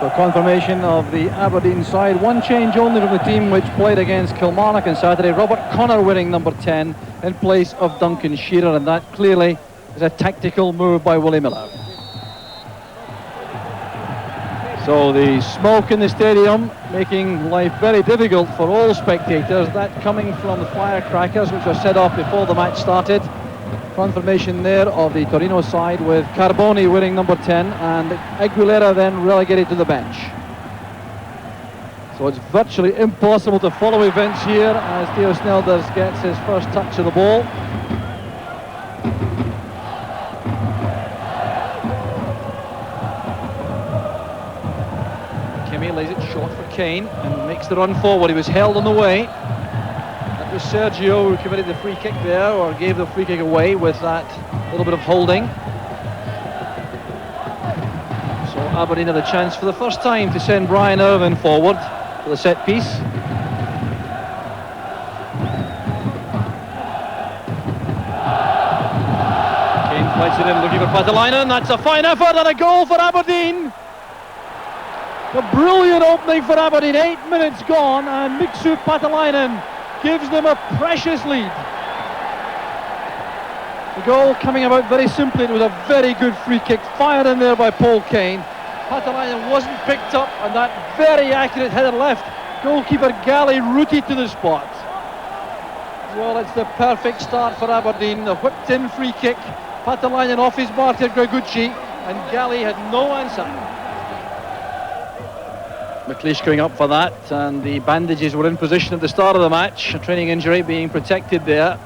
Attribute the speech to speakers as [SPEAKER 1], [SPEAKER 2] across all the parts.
[SPEAKER 1] So confirmation of the Aberdeen side. One change only from the team which played against Kilmarnock on Saturday. Robert Connor wearing number 10 in place of Duncan Shearer, and that clearly is a tactical move by Willie Miller. So the smoke in the stadium making life very difficult for all spectators. That coming from the firecrackers which were set off before the match started. Confirmation there of the Torino side with Carboni wearing number 10 and Aguilera then relegated to the bench. So it's virtually impossible to follow events here as Theo Snelders gets his first touch of the ball. Kimmy lays it short for Kane and makes the run forward. He was held on the way. It was Sergio who committed the free kick there, or gave the free kick away with that little bit of holding. So Aberdeen had a chance for the first time to send Brian Irvine forward for the set piece. Kane flights it in looking for Paatelainen. That's a fine effort and a goal for Aberdeen. A brilliant opening for Aberdeen. 8 minutes gone and Miksu Paatelainen gives them a precious lead. The goal coming about very simply. It was a very good free kick fired in there by Paul Kane. Paatelainen wasn't picked up, and that very accurate header left goalkeeper Galley rooted to the spot. Well, it's the perfect start for Aberdeen. The whipped in free kick. Paatelainen off his marker Gregucci, and Galley had no answer. McLeish going up for that, and the bandages were in position at the start of the match. A training injury being protected there.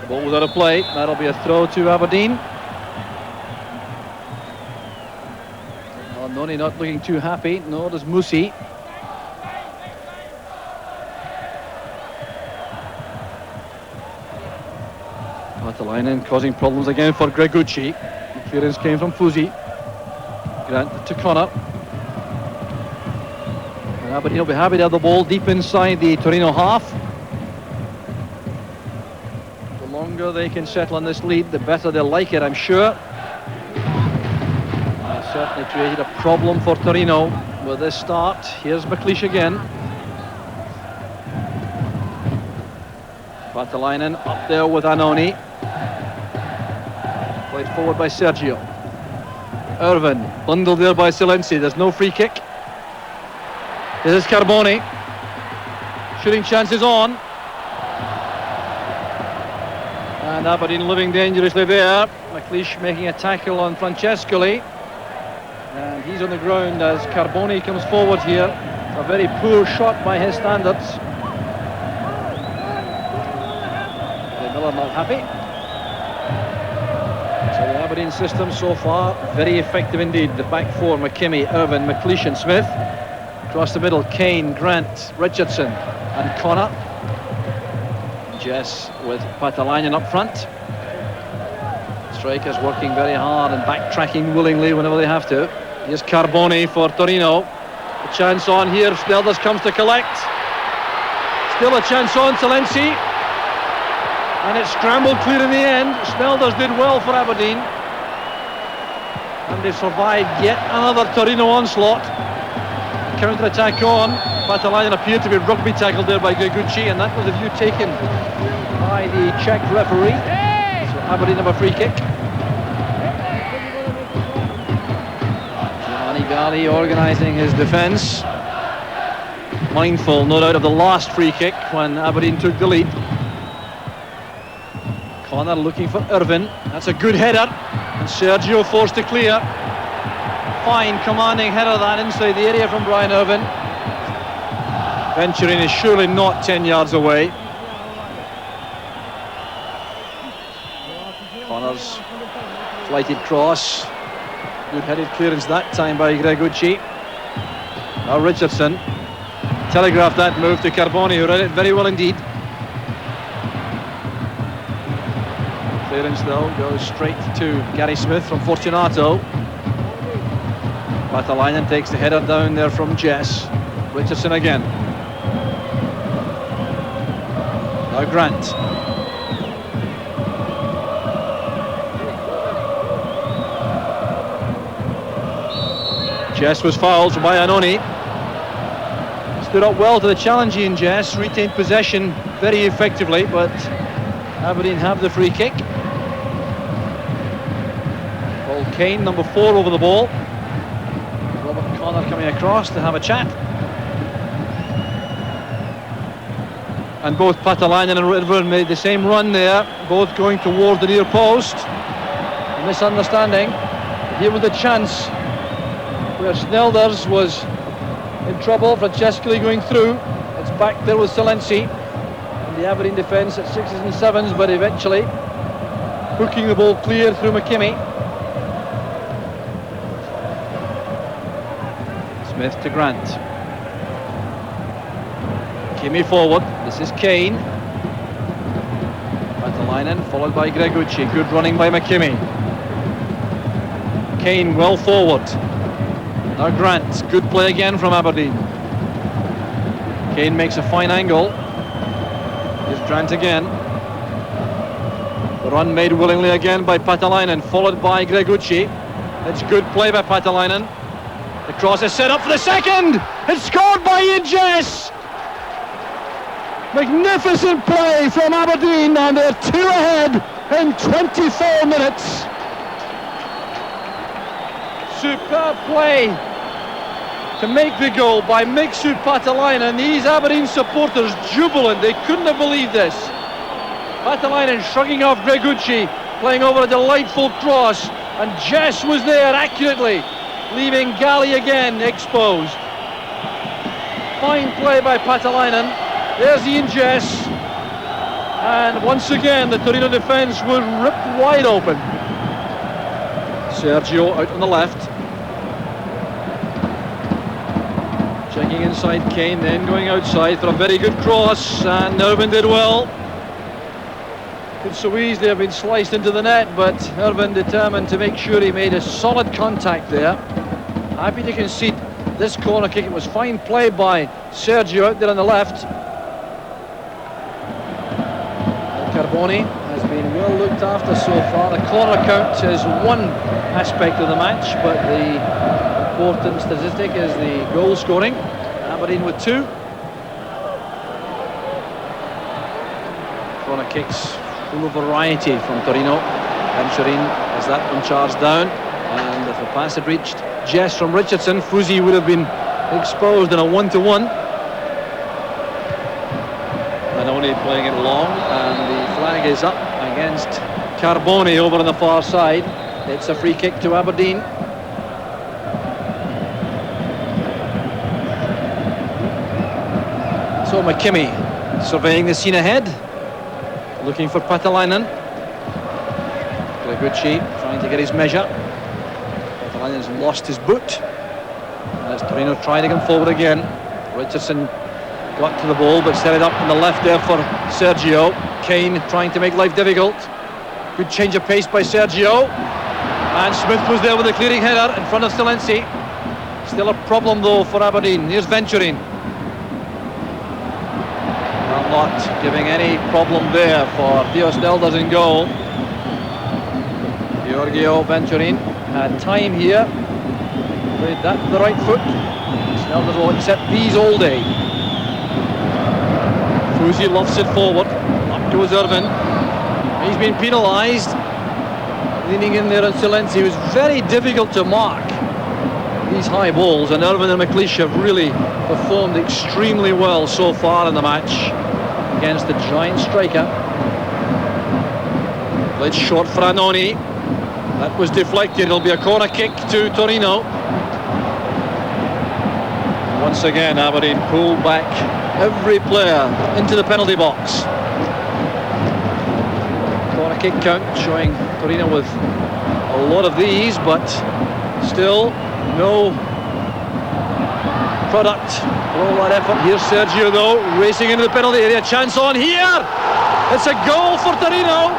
[SPEAKER 1] Ball without a play. That'll be a throw to Aberdeen. Oh, Noni not looking too happy, nor does Musi. Paatelainen causing problems again for Gregucci. The clearance came from Fusi. Grant to Connor. And Aberdeen will be happy to have the ball deep inside the Torino half. The longer they can settle on this lead, the better they'll like it, I'm sure. They certainly created a problem for Torino with this start. Here's McLeish again. Paatelainen up there with Annoni. Played forward by Sergio. Irvine, bundled there by Silenzi. There's no free kick. This is Carboni. Shooting chances on. And Aberdeen living dangerously there. McLeish making a tackle on Francescoli. And he's on the ground as Carboni comes forward here. A very poor shot by his standards. Miller not happy. So the Aberdeen system so far, very effective indeed. The back four, McKimmie, Irvine, McLeish and Smith. Across the middle, Kane, Grant, Richardson and Connor. Jess with Paatelainen up front. Strikers working very hard and backtracking willingly whenever they have to. Here's Carboni for Torino. A chance on here, Snelders comes to collect. Still a chance on, Silenzi. And it's scrambled clear in the end. Snelders did well for Aberdeen. And they survived yet another Torino onslaught. Counter-attack on. Paatelainen appeared to be rugby tackled there by Gregucci, and that was a view taken by the Czech referee. So Aberdeen have a free kick. Giovanni Galli organising his defence. Mindful, no doubt, of the last free kick when Aberdeen took the lead. Connor looking for Irvine. That's a good header. And Sergio forced to clear. Fine commanding header that inside the area from Brian Irvine. Venturing is surely not 10 yards away. Connor's flighted cross. Good headed clearance that time by Gregucci. Now Richardson telegraphed that move to Carboni, who read it very well indeed. Clearance though goes straight to Gary Smith from Fortunato. Paatelainen takes the header down there from Jess. Richardson again. Now Grant. Jess was fouled by Annoni. Stood up well to the challenge, Ian Jess, retained possession very effectively, but Aberdeen have the free kick. Paul Kane, number 4, over the ball. Robert Connor coming across to have a chat. And both Paatelainen and Ridvan made the same run there, both going toward the near post. A misunderstanding. Here with the chance where Snelders was in trouble. Francescoli going through. It's back there with Silenzi. And the Aberdeen defence at 6s and 7s, but eventually hooking the ball clear through McKimmie. Smith to Grant. McKimmie forward. This is Kane. Paatelainen followed by Gregucci. Good running by McKimmie. Kane well forward. Now Grant, good play again from Aberdeen. Kane makes a fine angle. Here's Grant again. The run made willingly again by Paatelainen, followed by Gregucci. It's good play by Paatelainen. The cross is set up for the second. It's scored by Ian Jess. Magnificent play from Aberdeen, and they're 2 ahead in 24 minutes. Superb play to make the goal by Mixu Paatelainen. These Aberdeen supporters jubilant, they couldn't have believed this. Paatelainen shrugging off Gregucci, playing over a delightful cross, and Jess was there accurately, leaving Gali again exposed. Fine play by Paatelainen. There's Ian Jess, and once again the Torino defence was ripped wide open. Sergio out on the left. Checking inside Kane, then going outside for a very good cross, and Irvin did well. Could so easily have been sliced into the net, but Irvin determined to make sure he made a solid contact there. Happy to concede this corner kick. It was fine play by Sergio out there on the left. Carboni has been well looked after so far. The corner count is one aspect of the match, but the important statistic is the goal scoring. Aberdeen with 2. Corner kicks full of variety from Torino. Venturin has that one charged down, and if the pass had reached Jess from Richardson, Fusi would have been exposed in a 1-to-1. And only playing it long, and the flag is up against Carboni over on the far side. It's a free kick to Aberdeen. So McKimmie surveying the scene ahead, looking for Paatelainen. Gregucci trying to get his measure. Paatelainen's lost his boot. And as Torino try to come forward again, Richardson got to the ball but set it up on the left there for Sergio. Kane trying to make life difficult. Good change of pace by Sergio. And Smith was there with a clearing header in front of Silenzi. Still a problem though for Aberdeen. Here's Venturin. Well, not giving any problem there for Theo Snelders in goal. Giorgio Venturin had time here. Played that with the right foot. Snelders will accept these all day. Fusi lofts it forward. Up goes Irvin. He's been penalised. Leaning in there on Silenzi. It was very difficult to mark these high balls, and Irvin and McLeish have really performed extremely well so far in the match against the giant striker. Played short for Annoni. That was deflected. It'll be a corner kick to Torino. Once again, Aberdeen pulled back every player into the penalty box. Corner kick count showing Torino with a lot of these, but still no product for all that effort. Here's Sergio though, racing into the penalty area. Chance on here. It's a goal for Torino.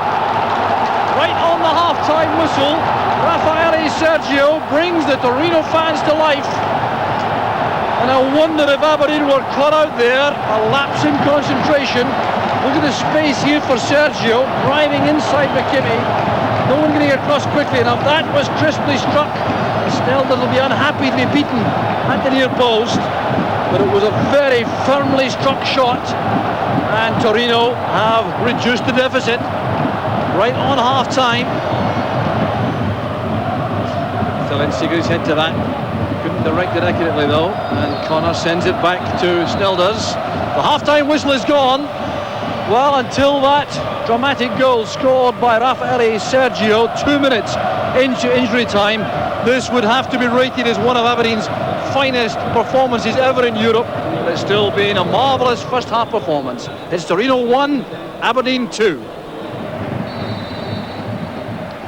[SPEAKER 1] Right on the half-time whistle. Raffaele Sergio brings the Torino fans to life. And I wonder if Aberdeen were caught out there. A lapse in concentration. Look at the space here for Sergio, driving inside McKimmie. no one getting across quickly enough. That was crisply struck. Snelders will be unhappy to be beaten at the near post, but it was a very firmly struck shot, and Torino have reduced the deficit right on half-time. Salensi goes head to that. Couldn't direct it accurately though, and Connor sends it back to Snelders. The half-time whistle is gone. Well, until that dramatic goal scored by Raffaele Sergio 2 minutes into injury time, this would have to be rated as one of Aberdeen's finest performances ever in Europe. It's still been a marvellous first half performance. It's Torino 1, Aberdeen 2.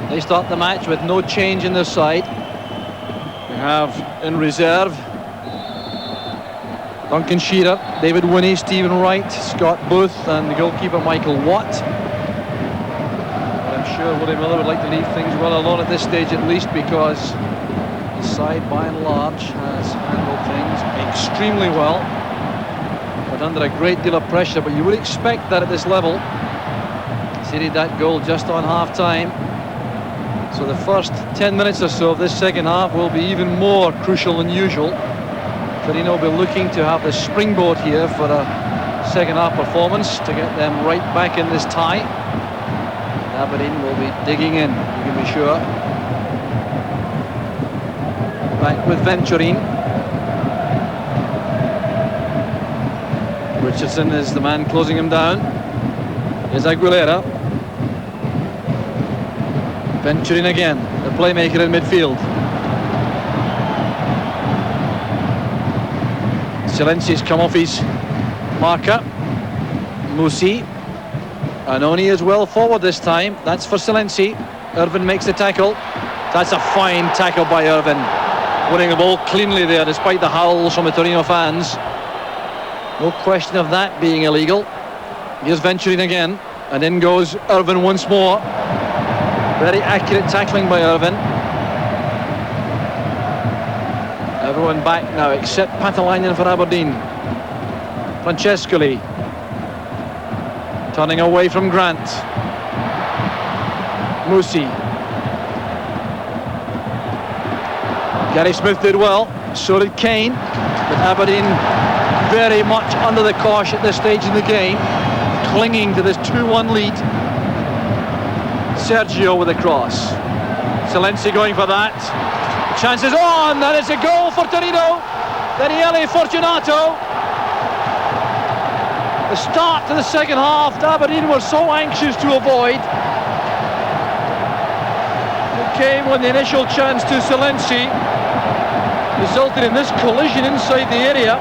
[SPEAKER 1] They start the match with no change in their side. We have in reserve Duncan Shearer, David Winnie, Stephen Wright, Scott Booth and the goalkeeper Michael Watt. But I'm sure Willie Miller would like to leave things well alone at this stage, at least, because the side by and large has handled things extremely well, but under a great deal of pressure. But you would expect that at this level. Ceded that goal just on half-time, so the first 10 minutes or so of this second half will be even more crucial than usual. Torino will be looking to have the springboard here for a second half performance to get them right back in this tie. Aberdeen will be digging in, you can be sure. Back with Venturin. Richardson is the man closing him down. Here's Aguilera. Venturin again, the playmaker in midfield. Silenci's come off his marker. Musi. Anoni is well forward this time. That's for Silenci. Irvin makes the tackle. That's a fine tackle by Irvin. Winning the ball cleanly there despite the howls from the Torino fans. No question of that being illegal. Here's Venturin again. And in goes Irvin once more. Very accurate tackling by Irvin. Everyone back now except Paatelainen for Aberdeen. Francescoli turning away from Grant. Musi. Gary Smith did well, so did Kane, but Aberdeen very much under the cosh at this stage in the game, clinging to this 2-1 lead. Sergio with a cross. Silenci going for that. Chances on, and it's a goal for Torino. Daniele Fortunato. The start to the second half, Aberdeen were so anxious to avoid. It came when the initial chance to Silenci resulted in this collision inside the area.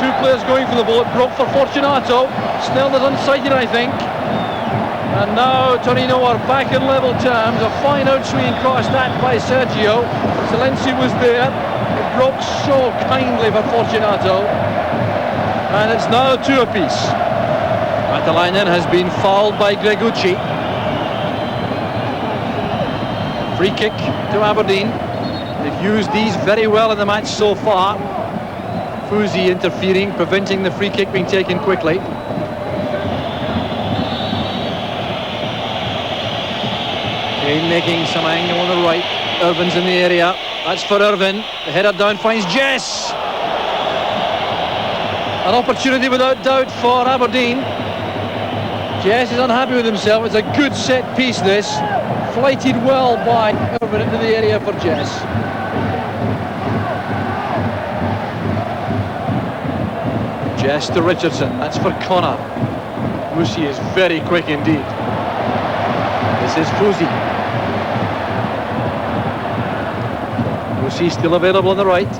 [SPEAKER 1] Two players going for the ball, it broke for Fortunato. Snelders unsighted, I think. And now Torino are back in level terms. A fine outswinging cross that by Sergio. Silenci was there. It broke so kindly for Fortunato. And it's now 2 apiece. Paatelainen has been fouled by Gregucci. Free kick to Aberdeen. They've used these very well in the match so far. Fusi interfering, preventing the free kick being taken quickly. Kane making some angle on the right. Irvin's in the area. That's for Irvin. The header down finds Jess. An opportunity without doubt for Aberdeen. Jess is unhappy with himself. It's a good set piece this. Flighted well by Irvin into the area for Jess. Jess to Richardson. That's for Connor. Musi is very quick indeed. This is Fusi. Musi still available on the right.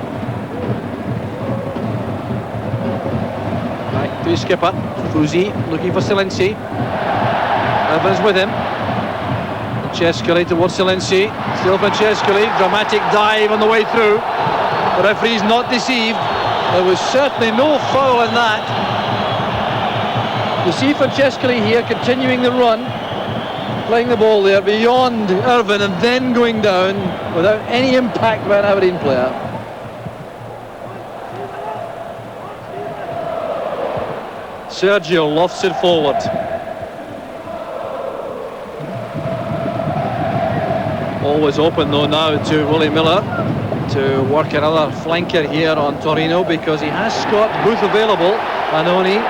[SPEAKER 1] Back to his skipper. Fusi looking for Silenci. Evans with him. Francescoli towards Silenci. Still Francescoli. Dramatic dive on the way through. The referee's not deceived. There was certainly no foul in that. You see Francescoli here continuing the run, playing the ball there beyond Irvin and then going down without any impact by an Aberdeen player. Sergio lofts it forward. Ball was open though now to Willie Miller to work another flanker here on Torino, because he has Scott Booth available. Anoni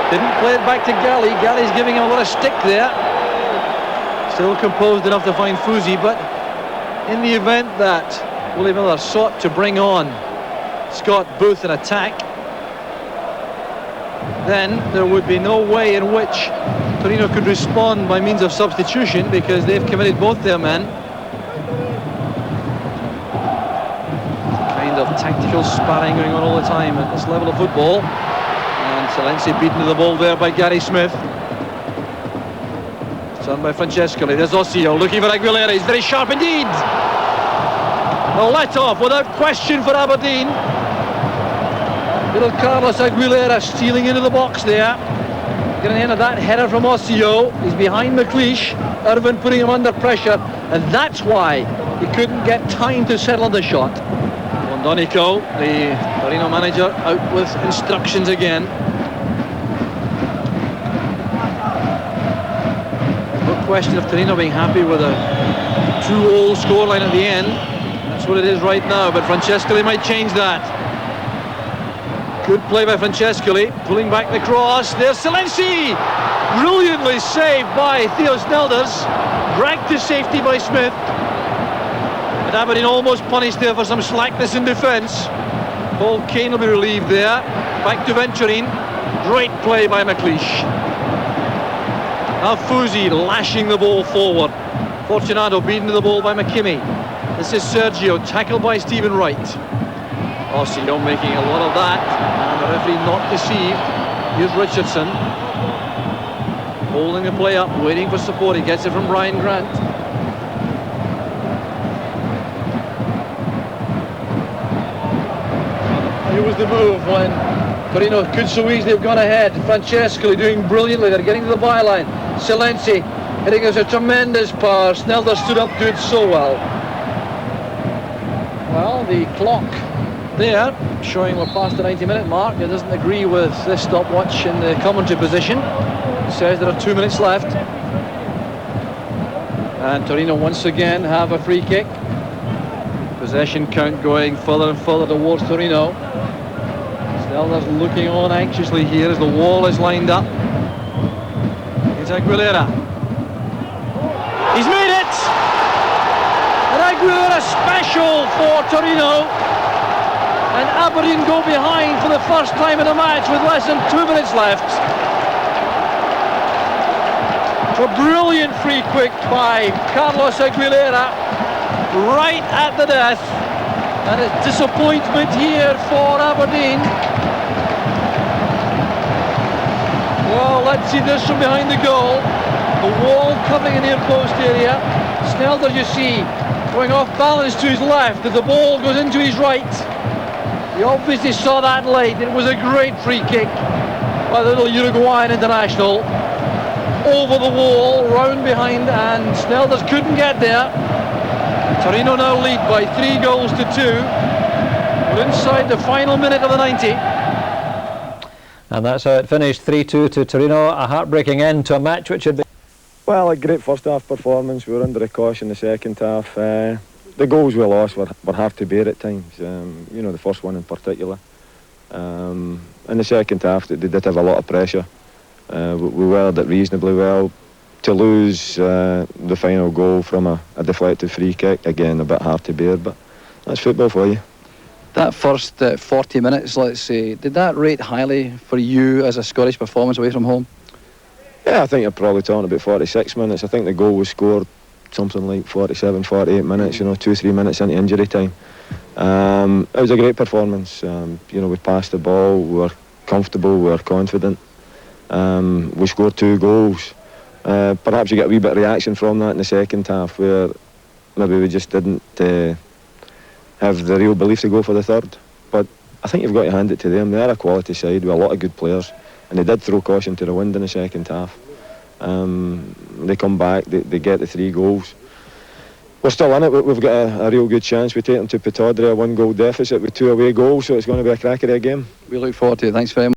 [SPEAKER 1] didn't play it back to Gally. Gally's giving him a lot of stick there. Still composed enough to find Fusi, but in the event that Willie Miller sought to bring on Scott Booth in attack, then there would be no way in which Torino could respond by means of substitution, because they've committed both their men. Kind of tactical sparring going on all the time at this level of football. And Silenzi beaten to the ball there by Gary Smith. Done by Francescoli. There's Ossio looking for Aguilera. He's very sharp indeed. A let-off without question for Aberdeen. Little Carlos Aguilera stealing into the box there. Getting the end of that header from Ossio. He's behind McLeish. Irvin putting him under pressure, and that's why he couldn't get time to settle on the shot. Bondonico, the Torino manager, out with instructions again. No question of Torino being happy with a 2-2 scoreline at the end. That's what it is right now, but Francescoli might change that. Good play by Francescoli, pulling back the cross. There's Silenzi! Brilliantly saved by Theo Snelders. Dragged to safety by Smith. But Aberdeen almost punished there for some slackness in defence. Paul Kane will be relieved there. Back to Venturin. Great play by McLeish. Now Fusi lashing the ball forward. Fortunato beaten to the ball by McKimmie. This is Sergio, tackled by Stephen Wright. Ossio making a lot of that, and the referee not deceived. Here's Richardson, holding the play up, waiting for support. He gets it from Brian Grant. Here was the move when Torino could so easily have gone ahead. Francescoli doing brilliantly. They're getting to the byline. Silenzi hitting us a tremendous power. Snelder stood up to it so well. Well, the clock there showing we're past the 90-minute mark. It doesn't agree with this stopwatch in the commentary position. It says there are 2 minutes left, and Torino once again have a free kick. Possession count going further and further towards Torino. Snelder's looking on anxiously here as the wall is lined up. It's Aguilera. He's made it! An Aguilera special for Torino. And Aberdeen go behind for the first time in a match with less than 2 minutes left. A brilliant free kick by Carlos Aguilera, right at the death. And a disappointment here for Aberdeen. Well, let's see this from behind the goal. The wall covering the near post area. Snelder, you see, going off balance to his left as the ball goes into his right. He obviously saw that late. It was a great free kick by the little Uruguayan international. Over the wall, round behind, and Snelders couldn't get there. Torino now lead by 3-2. We're inside the final minute of the 90.
[SPEAKER 2] And that's how it finished, 3-2 to Torino. A heartbreaking end to a match which had been...
[SPEAKER 3] Well, a great first half performance. We were under a caution the second half. The goals we lost were hard to bear at times, you know, the first one in particular. In the second half, they did have a lot of pressure. We weathered it reasonably well. To lose the final goal from a deflected free kick, again, a bit hard to bear, but that's football for you.
[SPEAKER 4] That first 40 minutes, let's say, did that rate highly for you as a Scottish performance away from home?
[SPEAKER 3] Yeah, I think you're probably talking about 46 minutes. I think the goal was scored something like 47, 48 minutes, you know, 2-3 minutes into injury time. It was a great performance. You know, we passed the ball, we were comfortable, we were confident. We scored 2 goals. Perhaps you get a wee bit of reaction from that in the second half, where maybe we just didn't have the real belief to go for the third. But I think you've got to hand it to them. They're a quality side with a lot of good players, and they did throw caution to the wind in the second half. They come back, they get the 3 goals. We're still in it. We've got a real good chance. We take them to Paatelainen, a 1-goal deficit with 2 away goals, so it's going to be a cracker game.
[SPEAKER 4] We look forward to it. Thanks very much.